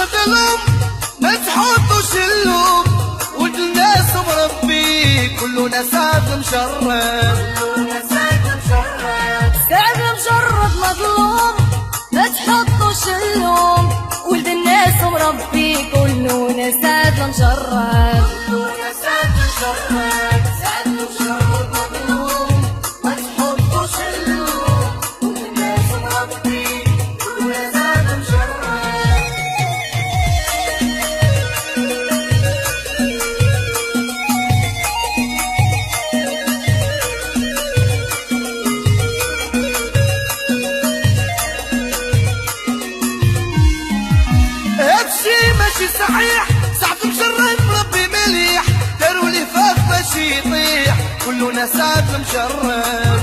مظلوم ما تحطوش اللوم، ولد الناس مربي كلنا سعد مشرد، سعد مشرد مظلوم ما تحطوش اللوم، ولد الناس مربي كلنا سعد مشرد، سعد مشرد مظلوم ما تحطوش اللوم، ولد الناس مربي كلنا سعد مشرد. هادشي ماشي صحيح، سعد مشرد مربي مليح، داروا ليه فاف باش يطيح، كلنا سعد مشرد،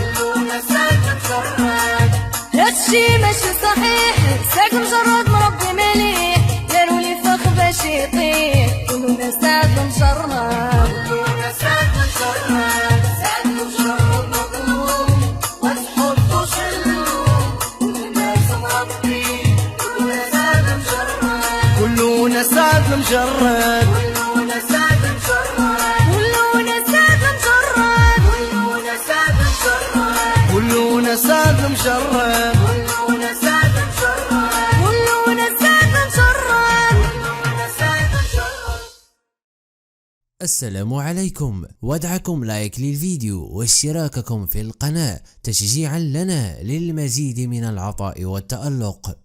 هادشي ماشي صحيح، سعد مشرد مربي مليح، داروا لي فخ باش يطيح، كلنا سعد مشرد، سعد مشرد مظلوم ما تحطوش اللوم، ولد الناس مربي كلنا سعد مشرد، كلنا سعد مشرد، كلنا سعد مشرد، كلنا سعد مشرد، كلنا سعد مشرد، كلنا سعد مشرد. كلنا سعد مشرد، كلنا سعد مشرد، كلنا سعد مشرد. السلام عليكم، وادعكم لايك للفيديو واشتراككم في القناة تشجيعا لنا للمزيد من العطاء والتألق.